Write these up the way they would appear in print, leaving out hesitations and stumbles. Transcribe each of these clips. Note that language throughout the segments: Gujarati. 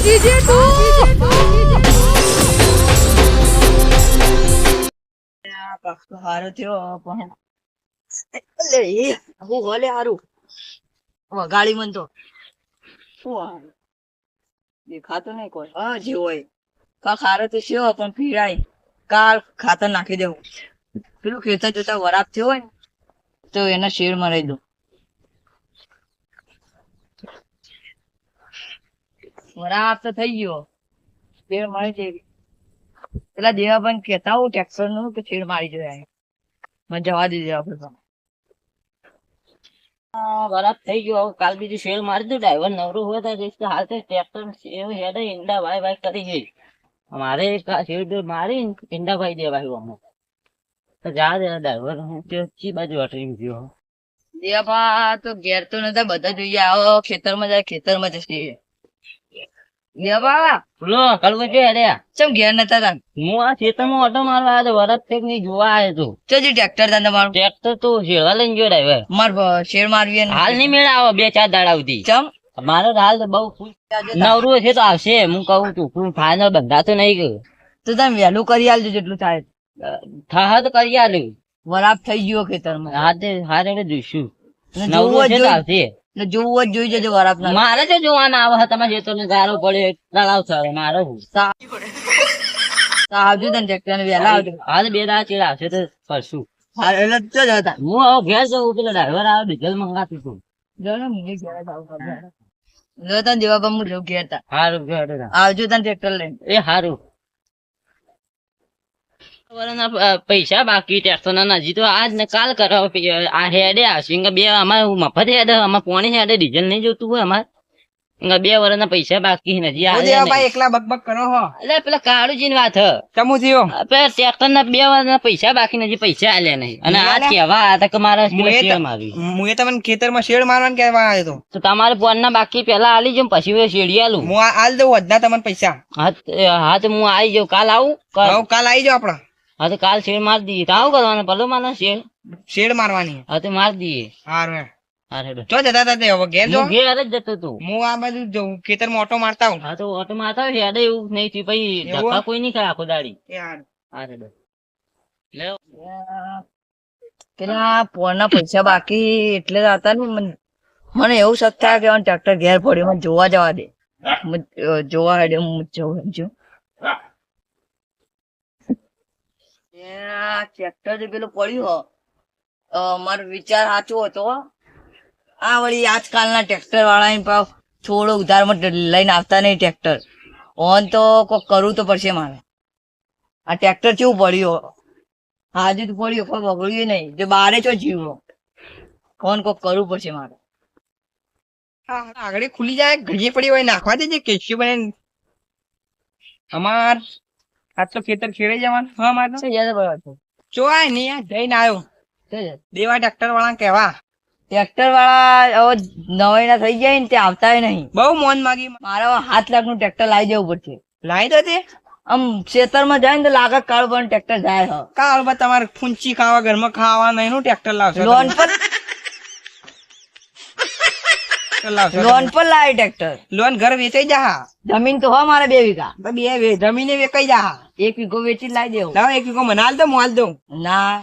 DJ tu. પાછો હારો થયો પણ એટલે એ હું ભલે હારું વગાડી મન તો દેખાતું નહીં કોઈ. હા જે હોય કાક હારો તો થયો પણ પીડાય કાલ ખાતર નાખી દેવું. પેલું ખેતર જોતા વરાપ થયો હોય ને તો એના શેડ માં રહી દઉં. વરાપ તો થઈ ગયો શેડ મળી જાય. પેલા દેવાભાઈ કેતા હું ટ્રેક્ટર નું કે શેડ મારી જોયા મને જવા દીધે આપડે તો. બરાબર થઈ ગયો. કાલ બીજું શેર મારી દઉં. ડ્રાઈવર નવરો હોય તો હાલ તો ટ્રેક્ટર હેડે ઈંડા ભાઈ ભાઈ કરી ગઈ. મારે શેર મારી ઈંડા ભાઈ દેવાયું અમુક તો જા દે ડ્રાઈવર. હું ચી બાજુ હટી ગયો. દેવાભા તો ઘેર તો નતા બધા જોઈએ આવો ખેતરમાં જાય ખેતરમાં જશે. દેવાભા બોલો કલવો છે અરે ચમ ઘેર નતા તા? હું આ ખેતરમાં ઓટો મારવા આવ્યો. વરસ થઈક ની જોવા આવ્યો છું. ચોજી ટ્રેક્ટર તા તમારું? ટ્રેક્ટર તો શેરવા લઈને ગયો ડ્રાઈવર. માર શેર મારવી હાલ નહીં મેળ આવો 2-4 દાડા સુધી. ચમ મારો હાલ તો બહુ નવરું છે તો આવશે. હું કહું છું હું ફાઇનલ બંધાતો નહીં ગયો તો તમે વહેલું કરી આલજો જેટલું થાય. થા તો કરી આલ્યું. વરાપ થઈ ગયો ખેતરમાં. હારે જોઈશું. ને નવરું છે તો આવશે. જોવું જ જોઈ જજો વરાપ ના. મારે તો જોવાના આવે તમે જે તમને ગારો પડે તળાવ છે મારે હું આવજો તને ટ્રેક્ટર ને વહેલા આવજો. હાલ 2 દાડા ચેડ આવશે તો કરશું. હા એટલે તો જ હતા. હું હવે ઘેર જવું. પેલો ડ્રાઈવર આવે ડીઝલ મંગાતું છું. જો ને મને ઘેર જ આવું ખબર. જો તને દેવાભા હું જવું ઘેર તા. હારું ઘેર આવજો તને ટ્રેક્ટર લઈને. એ હારું. પૈસા બાકી ટ્રેક્ટર ના હજી તો આજ ને કાલ કરો. આ હેડે આવશે બે અમારે મફત હેડે. અમારે પોણી હેડે ડીઝલ નહીં જોતું હોય અમારે. 2 વર્ષના પૈસા બાકી નથી. એકલા બકબક કરો હો. એટલે પેલા કાળુજી ની વાત હ. ચમુ થયો પેલા ટ્રેક્ટર ના 2 વર્ષના પૈસા બાકી નથી. પૈસા આલ્યા નહીં. અને આ કેવા હતા કે મારા શેર મારી. હું તમને ખેતરમાં શેડ મારવાનું કહેવા આવ્યો તો તમારે ફોન ના બાકી પેલા આલી જાઉં પછી શેડી આલું. હું આલ દઉં વધના તમને પૈસા. હા તો હું આવી જાઉં. કાલ આવું. કાલ આવી જાઓ આપડે. હા તો કાલ શેડ મારી દઈએ. તો આવું કરવાનું ભલો માનો શેડ મારવાની. હા તો મારી દઈએ. હારું હારે ચો જતા હતા તે હવે ઘેર જો. હું ઘેર જ જતો તું. હું આ બાજુ જઉં ખેતરમાં ઓટો મારતા હું. હા તો ઓટો મારતા હોય હેડે એવું નહીં થયું પછી ધક્કા કોઈ નહીં ખાય આખો દાડી. હારે લે પેલા પોરના પૈસા બાકી એટલે જ હતા ને મને એવું શક થાય કે ટ્રેક્ટર ઘેર પડ્યું મને જોવા જવા દે. જોવા હેડે હું જવું ટ્રેક્ટર જે પેલું પડ્યું મારો વિચાર સાચો હતો. આ વળી આજકાલના ટ્રેક્ટર વાળા ભાવ થોડો ઉધારમાં લઈને આવતા નહીં ટ્રેક્ટર. ઓન તો કોક કરવું તો પડશે મારે. આ ટ્રેક્ટર કેવું પડ્યું હાજુ તો પડ્યું કોઈ બગડ્યું નહીં. જો બારે ચો જીવો કોણ કોક કરવું પડશે મારે. આગળ ખુલી જાય ઘડીએ પડી હોય નાખવા દેજે કેસ્યુ બને. અમાર આજ તો ખેતર ખેડે જવાનું. હા મારે ચોય નહીં યાર જઈને આવ્યો. દેવા ટ્રેક્ટર વાળા કેવા ટ્રેક્ટર વાળા હવે નવાઈ ના થઈ જાય ને તે આવતા નહીં. બહુ મોન માગી. મારે 7 લાખ નું ટ્રેક્ટર લાવી જવું પડશે. લાવી દો તે આમ ખેતરમાં જાય ને તો લાગત કાળ પણ ટ્રેક્ટર જાય. કાળ બા તમારે ફૂંચી ખાવા ઘરમાં ખાવા નહીં નું ટ્રેક્ટર લાવશો. લોન પર લોન પર લાવે ટ્રેક્ટર. લોન ઘર વેચાઈ જા. જમીન તો હોય મારે 2 વીઘા. જમીને વેચાઈ જા. 1 વીઘો વેચી લાવી દેવું. લાવ 1 વીઘો મને હાલ દો હું હાલ દઉં. ના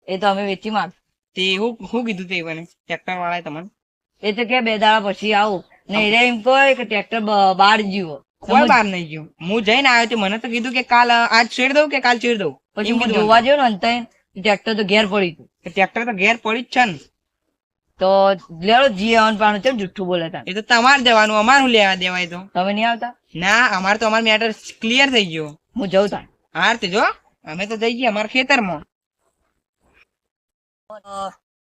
એ તો અમે વેચી માંગ. તે હું કીધું તે મને ટ્રેક્ટર વાળા તમને એ તો કે 2 દાડા પછી આવું ને એમ કહે કે ટ્રેક્ટર બહાર જીવો. કોઈ બહાર નહીં ગયું. હું જઈને આવ્યો તે મને તો કીધું કે કાલ આજ છેડ દઉં કે કાલ છેડ દઉં. પછી હું જોવા ગયો ને અંતે ટ્રેક્ટર તો ઘેર પડી હતું. ટ્રેક્ટર તો ઘેર પડી જ છે ને. તો લેડો જીવન પાનું કેમ જુઠ્ઠું બોલે તા. એ તો તમારે જવાનું અમારે શું લેવા દેવાય. તો તમે નહીં આવતા? ના અમારે તો અમારો મેટર ક્લિયર થઈ ગયો. હું જઉં તા. હાર તે જો અમે તો જઈ ગયા અમારા ખેતરમાં.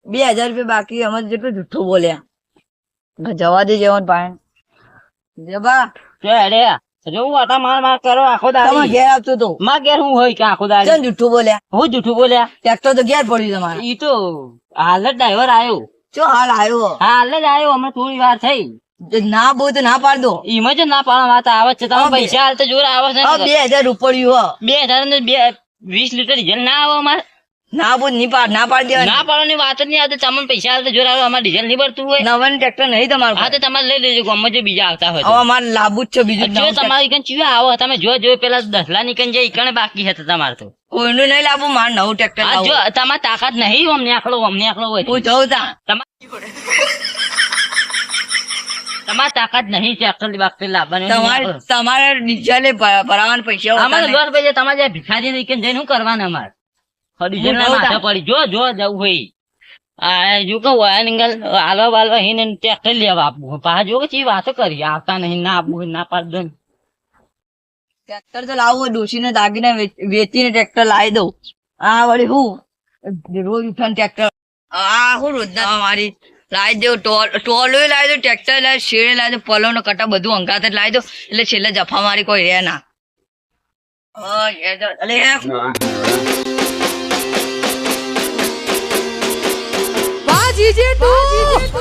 2000 રૂપિયા બાકી અમે જેટલું જુઠ્ઠું બોલ્યા. જવા દે જવાનું પાણ જબા જોવું આટા માર કરો આખો દાડી. તમે ઘેર આવતો તો માં ઘેર હું હોય કે આખો દાડી કેમ જુઠ્ઠું બોલ્યા? હું જૂઠું બોલ્યા? ટ્રેક્ટર તો ઘેર પડ્યું તમારે. ઈ તો હાલ જ ડ્રાઈવર આવ્યો. ચો હાલ આવ્યો? હાલ જ આવ્યો. હમણાં થોડી વાર થઈ. ના બોલ તો ના પાડ દો. એમાં જ ના પાડવા વાત આવે છે. તમે પૈસા હાલ તો જોર આવે છે. 2000 રૂપિયા 2000 ને 20 લીટર ડીઝલ ના આવે અમારે. ના બોલ ના પાડી દેવાની ના પાડવાની વાત જ નહીં. આ તો તમને પૈસા આવે તો જોર આવે, અમારે ડીઝલ નહીં ભરતું હોય. નવાનું ટ્રેક્ટર નહીં તમારું હા તો તમારે લઈ લેજો ગામમાં જો બીજા આવતા હોય તો. હવે અમારે લાવવું જ છે બીજું જો નવું tractor. તમારે ઈકન ચીવા આવો તમે જો પેલા દસલા નીકળી જાય ઈકણે બાકી હતા તમારે તો. કોઈનું નહીં લાવવું મારે નવું ટ્રેક્ટર આ જો તમારે તાકાત નહીં અમને આખલો હોય હું જઉં તા તમારે તાકાત નહીં ટ્રેક્ટર બાક્ટર લાવવાની. તમારે ડીઝલે ભરાવાના પૈસા હોતા અમારે નહીં. લોર પૈસા તમારે જ્યાં ભિખારી નીકળી જઈને શું કરવાનું અમારે? ડીઝલ ના હું માથે પડી જો જવું હોય આ જો કહું વાયરિંગલ હાલવા બાલવા હિને ટ્રેક્ટર લેવા આપવું પાછા જો કે ચી વાતો કરી આવતા નહીં ના આપવું હોય, ના પાડ દો. ટ્રેક્ટર તો લાવવું ડોશીને દાગીને વેચીને ટ્રેક્ટર લાવી દઉં. આ વળી હું રોજ ઉઠાણ ટ્રેક્ટર આ હું રોજના મારી લાવી દઉં. ટોલો લાવી દઉં, ટ્રેક્ટર લાવી, શેડે લાવી દઉં, પલો નો કટા બધું અંગાતે લાવી દઉં એટલે છેલ્લે જફા મારી કોઈ રહે ના. વાહ જીજે તું